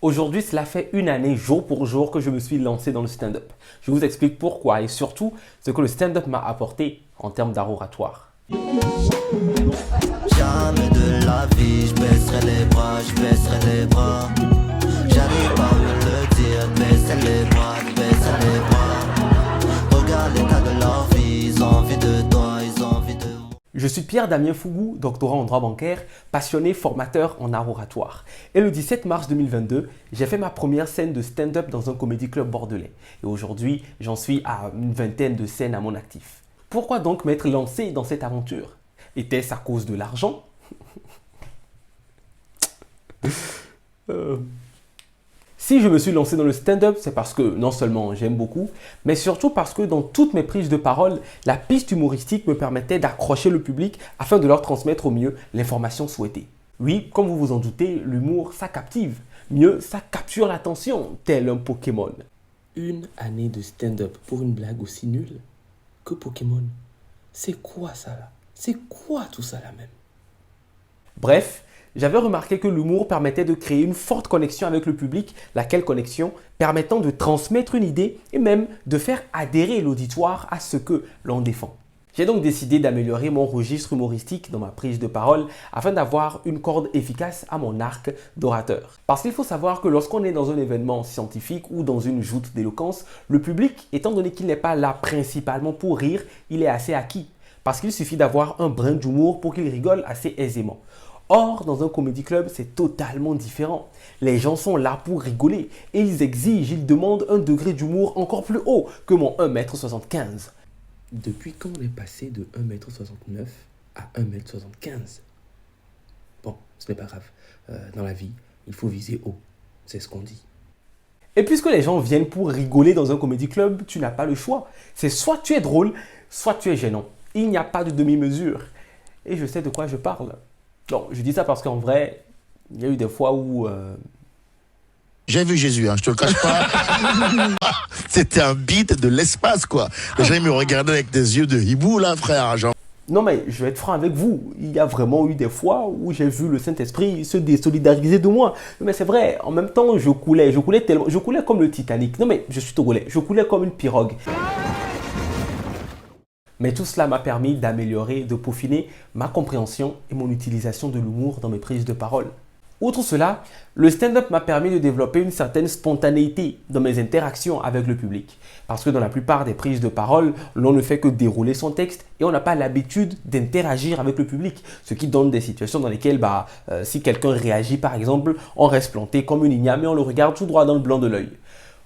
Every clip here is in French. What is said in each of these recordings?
Aujourd'hui, cela fait une année jour pour jour que je me suis lancé dans le stand-up. Je vous explique pourquoi et surtout ce que le stand-up m'a apporté en termes d'art oratoire. Jamais de la vie, je baisserai les bras, je baisserai les bras. J'arrive pas à me le dire, baisser les bras, baisser les bras. Regarde l'état de leur vie, ils ont envie de toi, ils ont envie de moi. Je suis Pierre-Damien Fougou, doctorant en droit bancaire, passionné formateur en art oratoire. Et le 17 mars 2022, j'ai fait ma première scène de stand-up dans un comédie club bordelais. Et aujourd'hui, j'en suis à une vingtaine de scènes à mon actif. Pourquoi donc m'être lancé dans cette aventure? Était-ce à cause de l'argent? Si je me suis lancé dans le stand-up, c'est parce que non seulement j'aime beaucoup, mais surtout parce que dans toutes mes prises de parole, la piste humoristique me permettait d'accrocher le public afin de leur transmettre au mieux l'information souhaitée. Oui, comme vous vous en doutez, l'humour, ça captive. Mieux, ça capture l'attention, tel un Pokémon. Une année de stand-up pour une blague aussi nulle que Pokémon. C'est quoi ça là? C'est quoi tout ça là même? Bref, j'avais remarqué que l'humour permettait de créer une forte connexion avec le public, laquelle connexion permettant de transmettre une idée et même de faire adhérer l'auditoire à ce que l'on défend. J'ai donc décidé d'améliorer mon registre humoristique dans ma prise de parole afin d'avoir une corde efficace à mon arc d'orateur. Parce qu'il faut savoir que lorsqu'on est dans un événement scientifique ou dans une joute d'éloquence, le public, étant donné qu'il n'est pas là principalement pour rire, il est assez acquis. Parce qu'il suffit d'avoir un brin d'humour pour qu'il rigole assez aisément. Or, dans un comedy club, c'est totalement différent. Les gens sont là pour rigoler et ils exigent, ils demandent un degré d'humour encore plus haut que mon 1m75. Depuis quand on est passé de 1m69 à 1m75? Bon, ce n'est pas grave. Dans la vie, il faut viser haut. C'est ce qu'on dit. Et puisque les gens viennent pour rigoler dans un comedy club, tu n'as pas le choix. C'est soit tu es drôle, soit tu es gênant. Il n'y a pas de demi-mesure. Et je sais de quoi je parle. Non, je dis ça parce qu'en vrai, il y a eu des fois où... J'ai vu Jésus, hein, je te le cache pas. C'était un beat de l'espace, quoi. Les gens ils me regardaient avec des yeux de hibou, là, frère. Genre. Non, mais je vais être franc avec vous. Il y a vraiment eu des fois où j'ai vu le Saint-Esprit se désolidariser de moi. Mais c'est vrai, en même temps, je coulais tellement... Je coulais comme le Titanic. Non, mais je suis togolais. Je coulais comme une pirogue. Mais tout cela m'a permis d'améliorer, de peaufiner ma compréhension et mon utilisation de l'humour dans mes prises de parole. Outre cela, le stand-up m'a permis de développer une certaine spontanéité dans mes interactions avec le public. Parce que dans la plupart des prises de parole, l'on ne fait que dérouler son texte et on n'a pas l'habitude d'interagir avec le public. Ce qui donne des situations dans lesquelles, si quelqu'un réagit par exemple, on reste planté comme une igname et on le regarde tout droit dans le blanc de l'œil.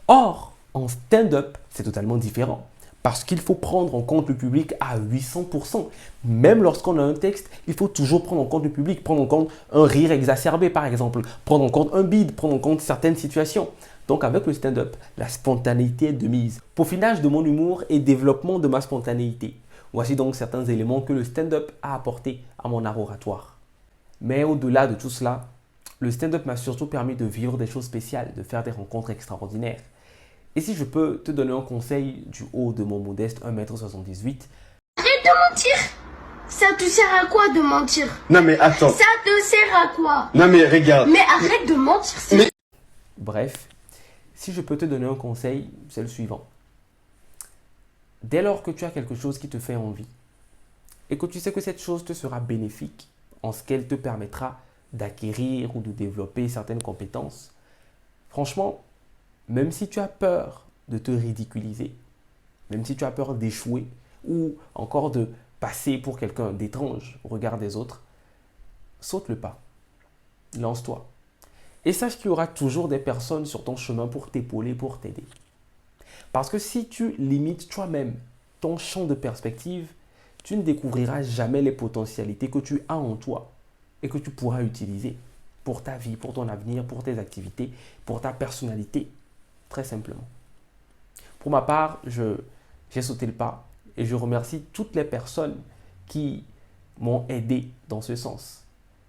Or, en stand-up, c'est totalement différent. Parce qu'il faut prendre en compte le public à 800%. Même lorsqu'on a un texte, il faut toujours prendre en compte le public, prendre en compte un rire exacerbé par exemple, prendre en compte un bide, prendre en compte certaines situations. Donc avec le stand-up, la spontanéité est de mise. Peaufinage de mon humour et développement de ma spontanéité. Voici donc certains éléments que le stand-up a apporté à mon art oratoire. Mais au-delà de tout cela, le stand-up m'a surtout permis de vivre des choses spéciales, de faire des rencontres extraordinaires. Et si je peux te donner un conseil du haut de mon modeste 1m78. Arrête de mentir! Ça te sert à quoi de mentir? Non mais attends. Ça te sert à quoi? Non mais regarde. Mais arrête de mentir, c'est... Mais... Bref, si je peux te donner un conseil, c'est le suivant. Dès lors que tu as quelque chose qui te fait envie et que tu sais que cette chose te sera bénéfique en ce qu'elle te permettra d'acquérir ou de développer certaines compétences, franchement, même si tu as peur de te ridiculiser, même si tu as peur d'échouer ou encore de passer pour quelqu'un d'étrange au regard des autres, saute le pas, lance-toi. Et sache qu'il y aura toujours des personnes sur ton chemin pour t'épauler, pour t'aider. Parce que si tu limites toi-même ton champ de perspective, tu ne découvriras jamais les potentialités que tu as en toi et que tu pourras utiliser pour ta vie, pour ton avenir, pour tes activités, pour ta personnalité. Très simplement. Pour ma part, j'ai sauté le pas et je remercie toutes les personnes qui m'ont aidé dans ce sens.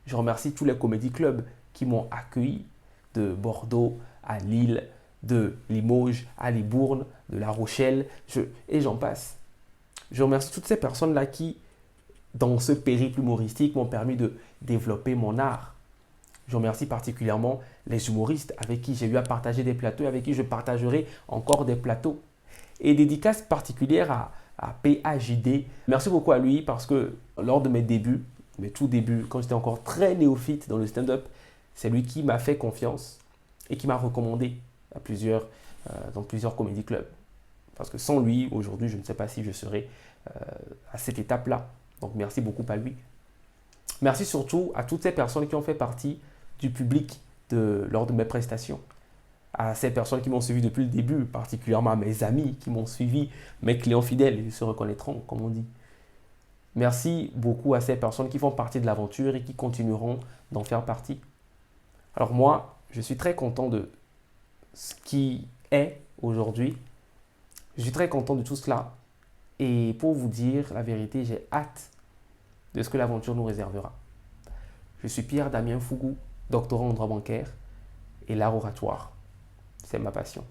Je remercie tous les comédie clubs qui m'ont accueilli de Bordeaux à Lille, de Limoges à Libourne, de La Rochelle, et j'en passe. Je remercie toutes ces personnes-là qui, dans ce périple humoristique, m'ont permis de développer mon art. Je remercie particulièrement les humoristes avec qui j'ai eu à partager des plateaux, avec qui je partagerai encore des plateaux. Et dédicace particulière à PAJD. Merci beaucoup à lui parce que lors de mes débuts, mes tout débuts, quand j'étais encore très néophyte dans le stand-up, c'est lui qui m'a fait confiance et qui m'a recommandé dans plusieurs comédie clubs. Parce que sans lui, aujourd'hui, je ne sais pas si je serais à cette étape-là. Donc merci beaucoup à lui. Merci surtout à toutes ces personnes qui ont fait partie du public lors de mes prestations. À ces personnes qui m'ont suivi depuis le début, particulièrement à mes amis qui m'ont suivi, mes clients fidèles, ils se reconnaîtront, comme on dit. Merci beaucoup à ces personnes qui font partie de l'aventure et qui continueront d'en faire partie. Alors moi, je suis très content de ce qui est aujourd'hui. Je suis très content de tout cela. Et pour vous dire la vérité, j'ai hâte de ce que l'aventure nous réservera. Je suis Pierre Damien Fougou, doctorant en droit bancaire et l'art oratoire. C'est ma passion.